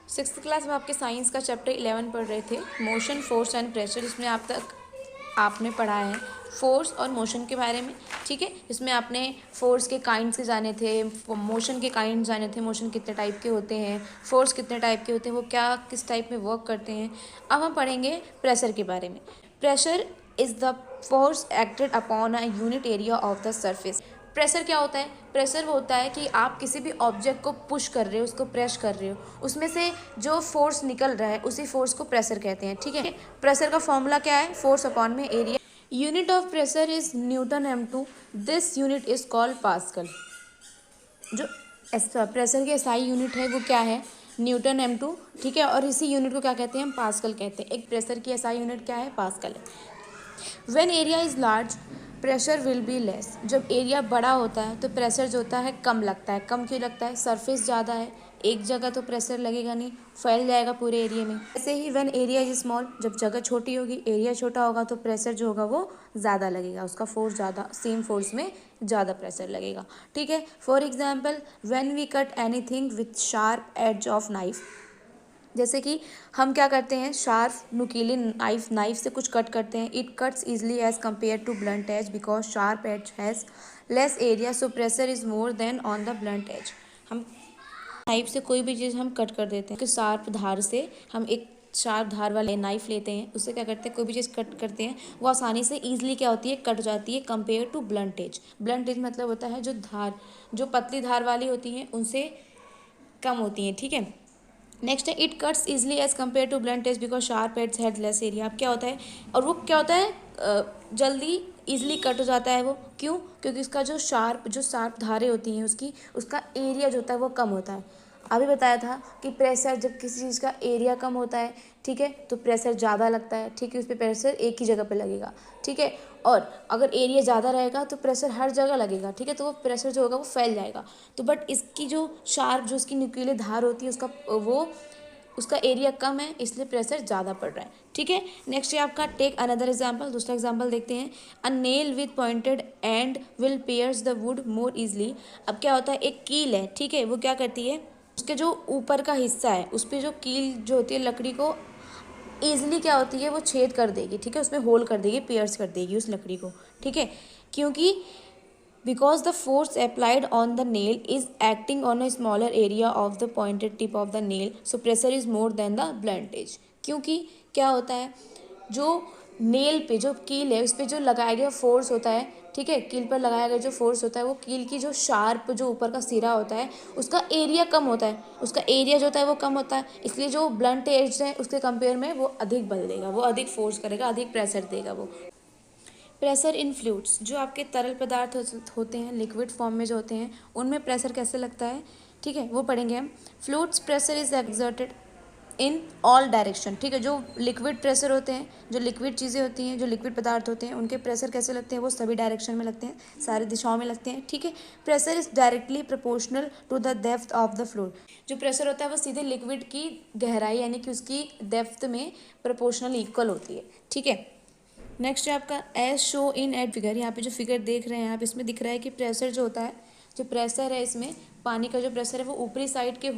Sixth class में आपके science का चैप्टर 11 पढ़ रहे थे, मोशन, फोर्स एंड प्रेशर। इसमें आप तक आपने पढ़ा है फोर्स और मोशन के बारे में, ठीक है। इसमें आपने फोर्स के काइंड्स के जाने थे, मोशन के काइंड जाने थे, मोशन कितने टाइप के होते हैं, फोर्स कितने टाइप के होते हैं, वो क्या किस टाइप में वर्क करते हैं। अब हम पढ़ेंगे प्रेशर के बारे में। Pressure is the force acted upon a unit area of the surface. Pressure क्या होता है? प्रेशर वो होता है कि आप किसी भी ऑब्जेक्ट को पुश कर रहे हो, उसको प्रेस कर रहे हो, उसमें से जो फोर्स निकल रहा है उसी फोर्स को प्रेशर कहते हैं, ठीक है। प्रेशर का फॉर्मूला क्या है? फोर्स अपॉन में area. Unit of pressure is Newton m2। This unit is called pascal. जो प्रेशर की एसआई यूनिट है वो क्या है? न्यूटन m2, ठीक है। और इसी यूनिट को क्या कहते हैं? हम पास्कल कहते हैं। एक प्रेशर की एसआई यूनिट क्या है? पास्कल है। When area is large pressure will be less. जब एरिया बड़ा होता है तो प्रेशर जो होता है कम लगता है। कम क्यों लगता है? सरफेस ज़्यादा है, एक जगह तो प्रेशर लगेगा नहीं, फैल जाएगा पूरे एरिया में। ऐसे he when area is small, जब जगह छोटी होगी, एरिया छोटा होगा तो प्रेशर जो होगा वो ज़्यादा लगेगा, उसका फोर्स ज़्यादा, सेम फोर्स में ज़्यादा प्रेशर लगेगा, ठीक है। For example when we cut anything with sharp edge of knife. जैसे कि हम क्या करते हैं, शार्प नुकीली नाइफ से कुछ कट करते हैं। It cuts easily as compare to blunt edge because sharp edge has less area, so pressure is more than on the blunt edge. हम नाइफ से कोई भी चीज़ हम कट कर देते हैं कि शार्प धार से, हम एक शार्प धार वाले नाइफ लेते हैं, उससे क्या करते हैं, कोई भी चीज़ कट करते हैं, वो आसानी से ईजिली क्या होती है, कट जाती है, compare to blunt edge. Blunt edge मतलब होता है जो धार, जो पतली धार वाली होती हैं उनसे कम होती हैं, ठीक है। नेक्स्ट है it cuts easily as compare to blunt edge because sharp edge had less area. अब क्या होता है, और वो क्या होता है, जल्दी ईजिली कट हो जाता है वो, क्यों? क्योंकि उसका जो शार्प धारें होती हैं उसका एरिया जो होता है वो कम होता है। अभी बताया था कि प्रेशर, जब किसी चीज़ का एरिया कम होता है, ठीक है, तो प्रेशर ज़्यादा लगता है, ठीक है, उस पर प्रेशर एक ही जगह पे लगेगा, ठीक है। और अगर एरिया ज़्यादा रहेगा तो प्रेशर हर जगह लगेगा, ठीक है, तो वो प्रेशर जो होगा वो फैल जाएगा। तो बट इसकी जो शार्प, जो उसकी न्यूक्लियर धार होती है, उसका एरिया कम है, इसलिए प्रेशर ज़्यादा पड़ रहा है, ठीक है। नेक्स्ट है आपका टेक अनदर एग्जाम्पल। दूसरा एग्जाम्पल देखते हैं। A nail with pointed and will piers the wood more easily. अब क्या होता है, एक कील है, ठीक है, वो क्या करती है, उसके जो ऊपर का हिस्सा है उस पर जो कील जो होती है लकड़ी को ईजिली क्या होती है, वो छेद कर देगी, ठीक है, उसमें होल कर देगी, पियर्स कर देगी उस लकड़ी को, ठीक है। क्योंकि because the force applied on the nail is acting on a smaller area of the pointed tip of the nail, so pressure is more than the blunt edge। क्योंकि क्या होता है, जो नेल पे जो कील है उस पर जो लगाया गया फोर्स होता है, ठीक है, कील पर लगाया गया जो फोर्स होता है वो कील की जो शार्प, जो ऊपर का सिरा होता है उसका एरिया कम होता है, उसका एरिया जो होता है वो कम होता है, इसलिए जो ब्लंट एज है उसके कंपेयर में वो अधिक बल देगा, वो अधिक फोर्स करेगा, अधिक प्रेशर देगा वो। प्रेशर इन फ्लूइड्स, जो आपके तरल पदार्थ होते हैं, लिक्विड फॉर्म में जो होते हैं, उनमें प्रेशर कैसे लगता है, ठीक है, वो पढ़ेंगे हम। Fluids pressure is exerted in all direction, ठीक है। जो लिक्विड प्रेशर होते हैं, जो लिक्विड चीज़ें होती हैं, जो लिक्विड पदार्थ होते हैं, उनके प्रेशर कैसे लगते हैं, वो सभी डायरेक्शन में लगते हैं, सारी दिशाओं में लगते हैं, ठीक है। Pressure is directly proportional to the depth of the fluid. जो प्रेशर होता है वो सीधे लिक्विड की गहराई यानी कि उसकी डेप्थ में प्रोपोर्शनल इक्वल होती है, ठीक है। नेक्स्ट है आपका as show in add figure. यहाँ पे जो फिगर देख रहे हैं आप, इसमें दिख रहा है कि प्रेशर जो होता है, जो प्रेशर है इसमें पानी का जो प्रेशर है वो ऊपरी साइड के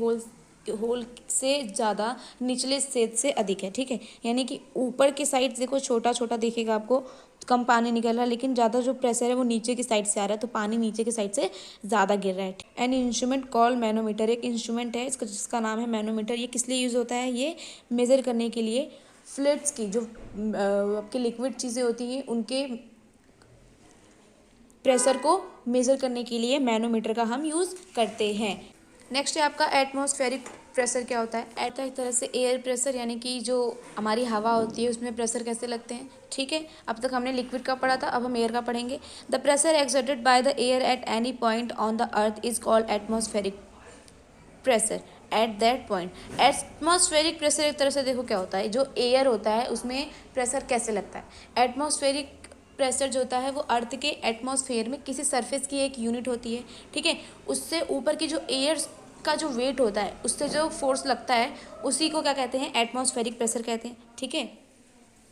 होल से ज़्यादा निचले छेद से अधिक है, ठीक है। यानी कि ऊपर की साइड देखो छोटा छोटा दिखेगा आपको, कम पानी निकल रहा है, लेकिन ज़्यादा जो प्रेशर है वो नीचे की साइड से आ रहा है, तो पानी नीचे की साइड से ज़्यादा गिर रहा है। एन इंस्ट्रूमेंट कॉल मैनोमीटर, एक इंस्ट्रूमेंट है इसका जिसका नाम है मैनोमीटर। ये किस लिए यूज़ होता है, ये मेज़र करने के लिए फ्लूइड्स की, जो आपके लिक्विड चीज़ें होती हैं उनके प्रेशर को मेज़र करने के लिए मैनोमीटर का हम यूज़ करते हैं। नेक्स्ट है आपका एटमॉस्फेरिक प्रेशर। क्या होता है? ऐसा एक तरह से एयर प्रेशर, यानी कि जो हमारी हवा होती है उसमें प्रेशर कैसे लगते हैं, ठीक है। अब तक हमने लिक्विड का पढ़ा था, अब हम एयर का पढ़ेंगे। The pressure exerted by the air at any point on the earth is called atmospheric pressure at that point. Atmospheric pressure एक तरह से देखो क्या होता है, जो एयर होता है उसमें प्रेशर कैसे लगता है। एटमॉस्फेरिक प्रेशर जो होता है वो अर्थ के एटमॉस्फेयर में किसी सरफेस की एक यूनिट होती है, ठीक है। उससे ऊपर की जो एयर का जो वेट होता है, उससे जो फोर्स लगता है उसी को क्या कहते हैं, एटमॉस्फेरिक प्रेशर कहते हैं, ठीक है।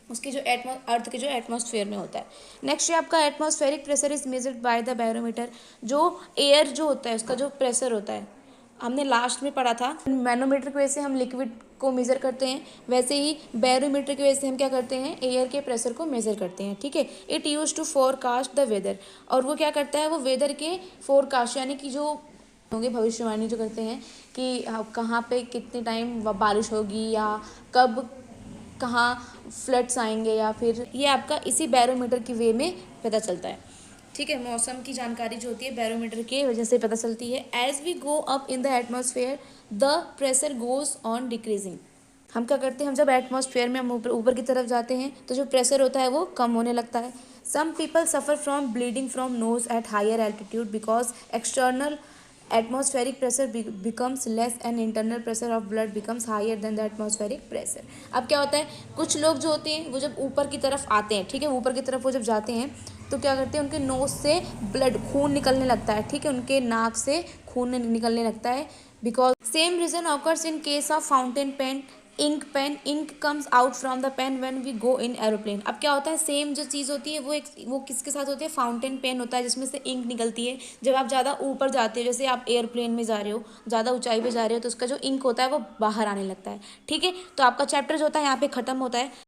उसके जो अर्थ के जो एटमॉस्फेयर में होता है। नेक्स्ट है आपका atmospheric pressure is measured by the barometer. जो एयर जो होता है उसका जो प्रेशर होता है हमने लास्ट में पढ़ा था, मैनोमीटर की वजह से हम लिक्विड को मेज़र करते हैं, वैसे ही बैरोमीटर की वजह से हम क्या करते हैं, एयर के प्रेशर को मेज़र करते हैं। ठीक है, it use to forecast the weather, और वो क्या करता है, वो वेदर के फोरकास्ट यानी कि जो होंगे भविष्यवाणी जो करते हैं कि कहाँ पे कितने टाइम बारिश होगी या कब कहाँ फ्लड्स आएंगे, या फिर ये आपका इसी बैरोमीटर की वे में पता चलता है। ठीक है, मौसम की जानकारी जो होती है बैरोमीटर के वजह से पता चलती है। As we go up in the atmosphere the pressure goes on decreasing. हम क्या करते हैं, हम जब एटमॉस्फेयर में हम ऊपर की तरफ जाते हैं तो जो प्रेशर होता है वो कम होने लगता है। Some people suffer from bleeding from nose at higher altitude because external atmospheric pressure becomes less and internal pressure of blood becomes higher than the atmospheric pressure. अब क्या होता है, कुछ लोग जो होते हैं वो जब ऊपर की तरफ आते हैं, ठीक है, ऊपर की तरफ वो जब जाते हैं तो क्या करते हैं, उनके नोज से ब्लड खून निकलने लगता है। ठीक है, उनके नाक से खून निकलने लगता है। Because same reason occurs in case of fountain pen, ink pen, ink comes out from the pen when we go in aeroplane. अब क्या होता है, सेम जो चीज़ होती है वो किसके साथ होती है, फाउंटेन पेन होता है जिसमें से इंक निकलती है। जब आप ज़्यादा ऊपर जाते हो, जैसे आप एयरप्लेन में जा रहे हो, ज़्यादा ऊंचाई पे जा रहे हो, तो उसका जो इंक होता है वो बाहर आने लगता है। ठीक है, तो आपका चैप्टर जो होता है यहाँ पे ख़त्म होता है।